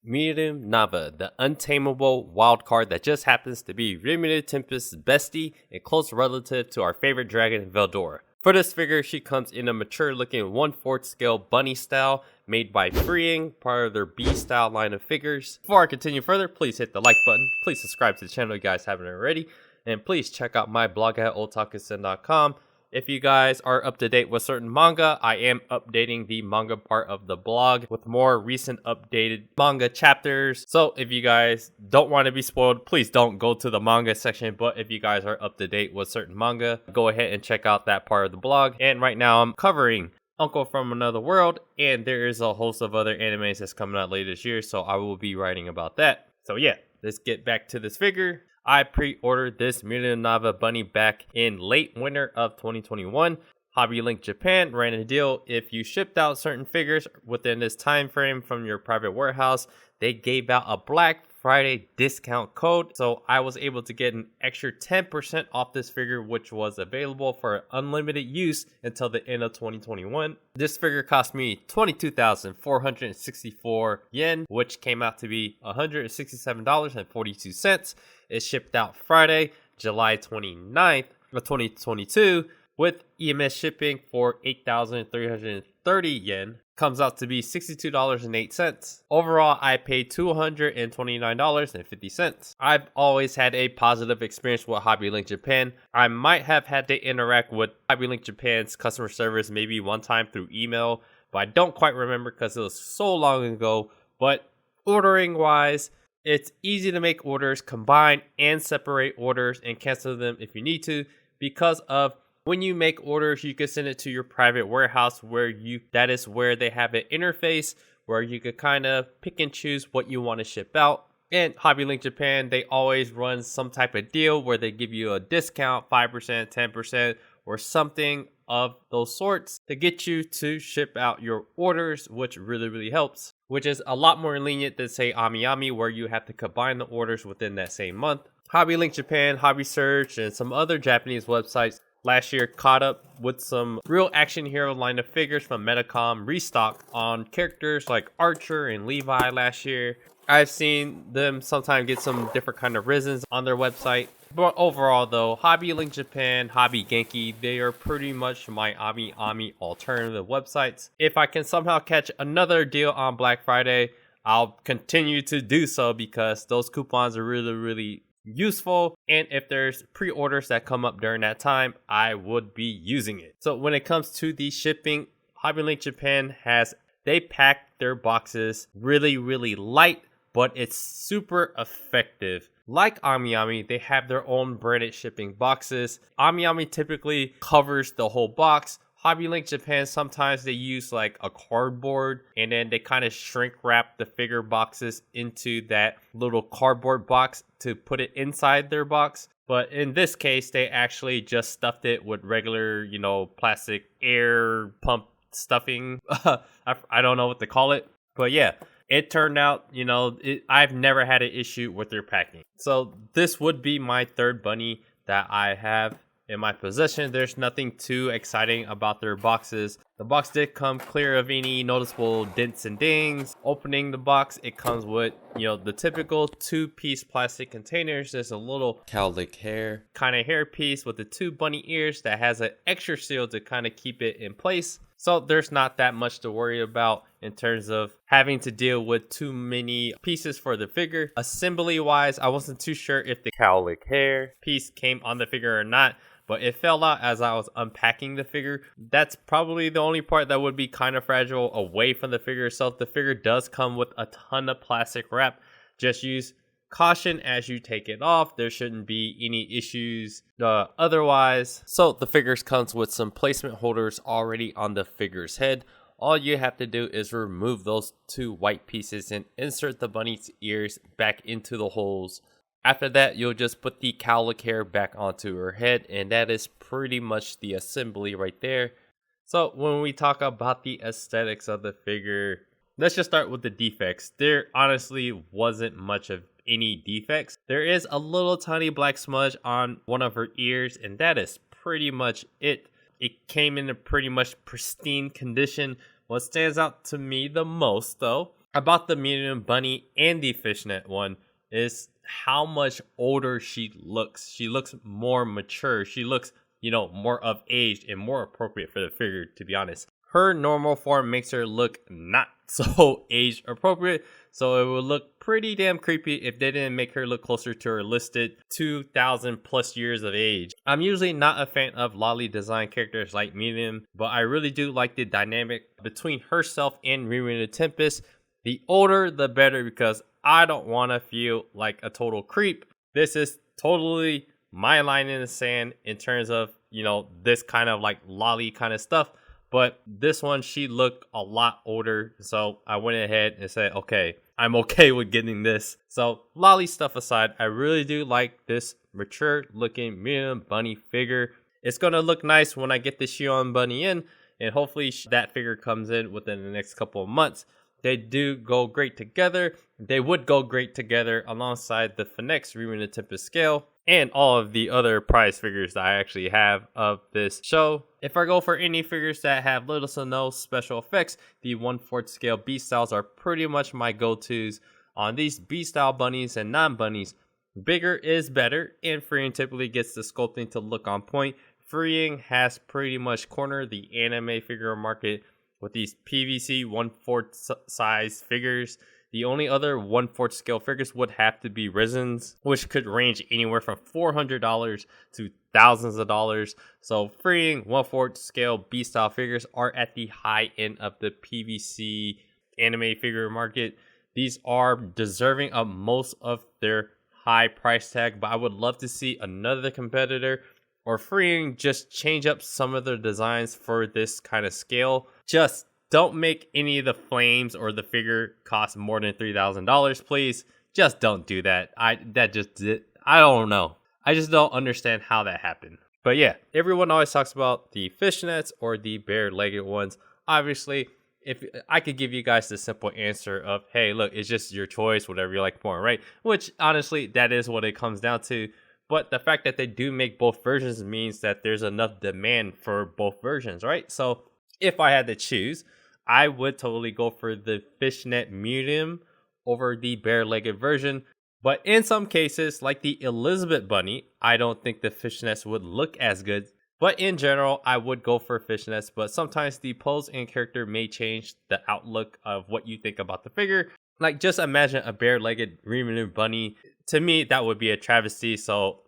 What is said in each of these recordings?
Milim Nava, the untamable wild card that just happens to be Remina Tempest's bestie and close relative to our favorite dragon, Veldora. For this figure, she comes in a mature-looking 1/4 scale bunny style made by Freeing, part of their B-style line of figures. Before I continue further, please hit the like button, please subscribe to the channel if you guys haven't already, and please check out my blog at otaku.com. If you guys are up to date with certain manga, I am updating the manga part of the blog with more recent updated manga chapters. So if you guys don't want to be spoiled, please don't go to the manga section. But if you guys are up to date with certain manga, go ahead and check out that part of the blog. And right now I'm covering Uncle from Another World, and there is a host of other animes that's coming out later this year, so I will be writing about that. So yeah, let's get back to this figure. I pre-ordered this Milim Nava bunny back in late winter of 2021. Hobby Link Japan ran a deal. If you shipped out certain figures within this time frame from your private warehouse, they gave out a Black Friday discount code. So I was able to get an extra 10% off this figure, which was available for unlimited use until the end of 2021. This figure cost me 22,464 yen, which came out to be $167.42. It shipped out Friday, July 29th of 2022 with EMS shipping for 8,330 yen. Comes out to be $62.08. Overall, I paid $229.50. I've always had a positive experience with Hobby Link Japan. I might have had to interact with Hobby Link Japan's customer service maybe one time through email, but I don't quite remember because it was so long ago. But ordering wise, it's easy to make orders, combine and separate orders, and cancel them if you need to, because of when you make orders, you can send it to your private warehouse that is where they have an interface where you could kind of pick and choose what you want to ship out. And Hobby Link Japan, they always run some type of deal where they give you a discount, 5%, 10%, or something of those sorts to get you to ship out your orders, which really helps. Which is a lot more lenient than say AmiAmi, where you have to combine the orders within that same month. Hobby Link Japan, Hobby Search, and some other Japanese websites last year caught up with some real action hero line of figures from Metacom restock on characters like Archer and Levi last year. I've seen them sometimes get some different kind of risens on their website. But overall though, Hobby Link Japan, Hobby Genki, they are pretty much my AmiAmi alternative websites. If I can somehow catch another deal on Black Friday, I'll continue to do so because those coupons are really useful, and if there's pre-orders that come up during that time, I would be using it. So when it comes to the shipping, Hobby Link Japan they pack their boxes really light, but it's super effective. Like AmiAmi, they have their own branded shipping boxes. AmiAmi typically covers the whole box. Hobby Link Japan, sometimes they use like a cardboard and then they kind of shrink wrap the figure boxes into that little cardboard box to put it inside their box. But in this case, they actually just stuffed it with regular, plastic air pump stuffing. I don't know what to call it. But yeah, it turned out, I've never had an issue with their packing. So this would be my third bunny that I have in my possession. There's nothing too exciting about their boxes. The box did come clear of any noticeable dents and dings. Opening the box, it comes with, the typical 2-piece plastic containers. There's a little cowlick hair kind of hair piece with the 2 bunny ears that has an extra seal to kind of keep it in place. So there's not that much to worry about in terms of having to deal with too many pieces for the figure. Assembly wise, I wasn't too sure if the cowlick hair piece came on the figure or not, but it fell out as I was unpacking the figure. That's probably the only part that would be kind of fragile away from the figure itself. The figure does come with a ton of plastic wrap. Just use caution as you take it off. There shouldn't be any issues otherwise. So the figures comes with some placement holders already on the figure's head. All you have to do is remove those 2 white pieces and insert the bunny's ears back into the holes. After that, you'll just put the cowlick hair back onto her head, and that is pretty much the assembly right there. So when we talk about the aesthetics of the figure, let's just start with the defects. There honestly wasn't much of any defects. There is a little tiny black smudge on one of her ears, and that is pretty much it. It came in a pretty much pristine condition. What stands out to me the most though, about the Milim Bunny and the fishnet one is how much older she looks. She looks more mature. She looks, more of age and more appropriate for the figure, to be honest. Her normal form makes her look not so age appropriate, so it would look pretty damn creepy if they didn't make her look closer to her listed 2,000 plus years of age. I'm usually not a fan of lolly design characters like Milim, but I really do like the dynamic between herself and Riri the Tempest. The older, the better, because I don't want to feel like a total creep. This is totally my line in the sand in terms of, this kind of like lolly kind of stuff. But this one, she looked a lot older. So I went ahead and said, okay, I'm okay with getting this. So lolly stuff aside, I really do like this mature looking Milim Bunny figure. It's going to look nice when I get the Shion Bunny in. And hopefully that figure comes in within the next couple of months. They do go great together. They would go great together alongside the Phoenix Riri the Tempest scale and all of the other prize figures that I actually have of this show. If I go for any figures that have little to no special effects, the 1/4 scale B-Styles are pretty much my go-tos on these B-Style bunnies and non-bunnies. Bigger is better, and Freeing typically gets the sculpting to look on point. Freeing has pretty much cornered the anime figure market with these PVC 1/4 size figures. The only other 1/4 scale figures would have to be resins, which could range anywhere from $400 to thousands of dollars. So Freeing 1/4 scale B-Style figures are at the high end of the PVC anime figure market. These are deserving of most of their high price tag, but I would love to see another competitor or Freeing just change up some of their designs for this kind of scale. Just don't make any of the flames or the figure cost more than $3,000, please. Just don't do that. I don't know. I just don't understand how that happened. But yeah, everyone always talks about the fishnets or the bare-legged ones. Obviously, if I could give you guys the simple answer of, hey, look, it's just your choice, whatever you like more, right? Which honestly, that is what it comes down to. But the fact that they do make both versions means that there's enough demand for both versions, right? So if I had to choose, I would totally go for the fishnet medium over the bare-legged version. But in some cases, like the Elizabeth Bunny, I don't think the fishnets would look as good. But in general, I would go for fishnets. But sometimes the pose and character may change the outlook of what you think about the figure. Like, just imagine a bare-legged Milim Bunny. To me, that would be a travesty. So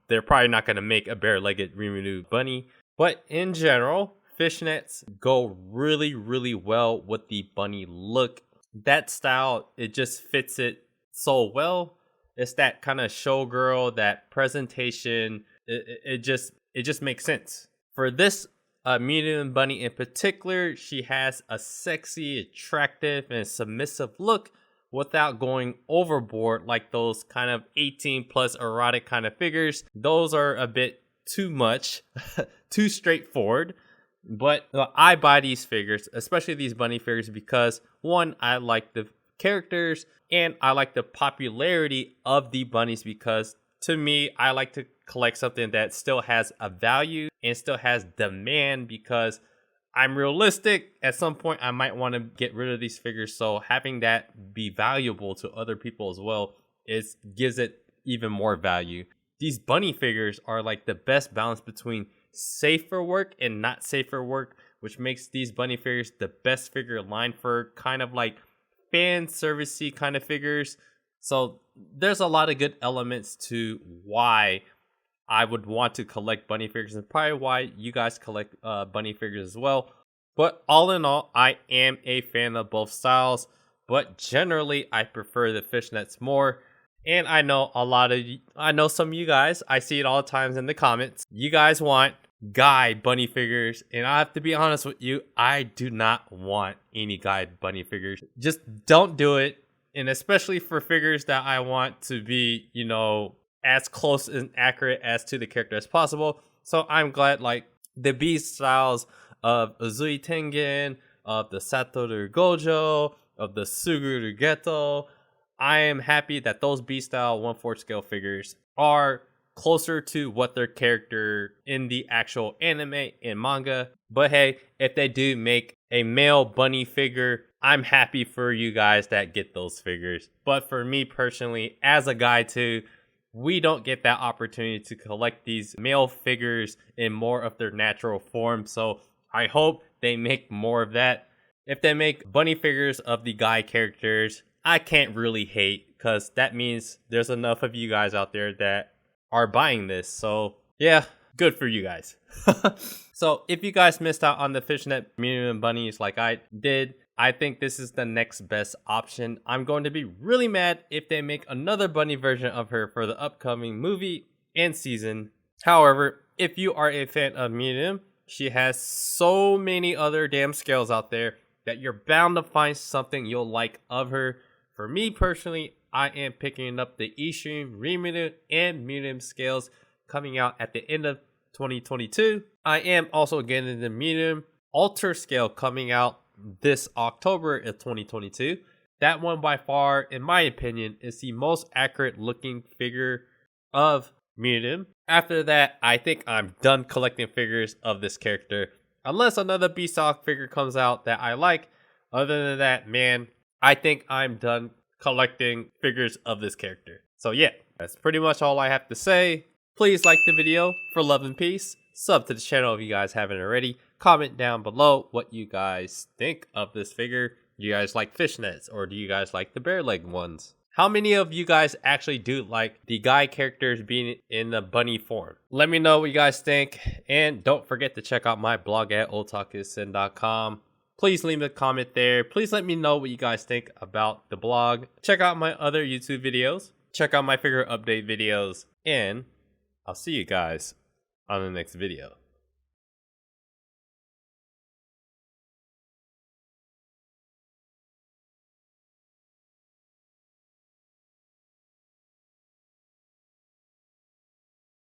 they're probably not going to make a bare-legged Milim Bunny. But in general, fishnets go really, really well with the bunny look. That style, it just fits it so well. It's that kind of showgirl, that presentation. It just makes sense. For this Milim Bunny in particular, she has a sexy, attractive, and submissive look without going overboard like those kind of 18 plus erotic kind of figures. Those are a bit too much, too straightforward. But I buy these figures, especially these bunny figures, because one, I like the characters and I like the popularity of the bunnies, because to me, I like to collect something that still has a value and still has demand, because I'm realistic. At some point, I might want to get rid of these figures. So having that be valuable to other people as well gives it even more value. These bunny figures are like the best balance between safe for work and not safe for work, which makes these bunny figures the best figure line for kind of like fan servicey kind of figures. So there's a lot of good elements to why I would want to collect bunny figures, and probably why you guys collect bunny figures as well. But all in all, I am a fan of both styles, but generally I prefer the fishnets more. And I know some of you guys, I see it all the times in the comments, you guys want guy bunny figures, and I have to be honest with you, I do not want any guy bunny figures. Just don't do it. And especially for figures that I want to be, as close and accurate as to the character as possible. So I'm glad, like, the B styles of Uzui Tengen, of the Satoru Gojo, of the Suguru Geto, I am happy that those B style 1/4 scale figures are closer to what their character in the actual anime and manga. But hey, if they do make a male bunny figure, I'm happy for you guys that get those figures. But for me personally, as a guy too, we don't get that opportunity to collect these male figures in more of their natural form. So I hope they make more of that. If they make bunny figures of the guy characters, I can't really hate, because that means there's enough of you guys out there that are buying this. So yeah, good for you guys. So if you guys missed out on the fishnet Milim bunnies like I did, I think this is the next best option. I'm going to be really mad if they make another bunny version of her for the upcoming movie and season. However, if you are a fan of Milim, she has so many other damn scales out there that you're bound to find something you'll like of her. For me personally, I am picking up the Extreme Remilim and Milim scales coming out at the end of 2022. I am also getting the Milim Alter scale coming out this October of 2022. That one by far, in my opinion, is the most accurate looking figure of Milim. After that, I think I'm done collecting figures of this character, unless another Beastock figure comes out that I like. Other than that, man, I think I'm done collecting figures of this character. So yeah, that's pretty much all I have to say. Please like the video for love and peace. Sub to the channel if you guys haven't already. Comment down below what you guys think of this figure. Do you guys like fishnets, or do you guys like the bare leg ones? How many of you guys actually do like the guy characters being in the bunny form? Let me know what you guys think, and don't forget to check out my blog at otakusin.com. Please leave a comment there. Please let me know what you guys think about the blog. Check out my other YouTube videos. Check out my figure update videos, and I'll see you guys on the next video.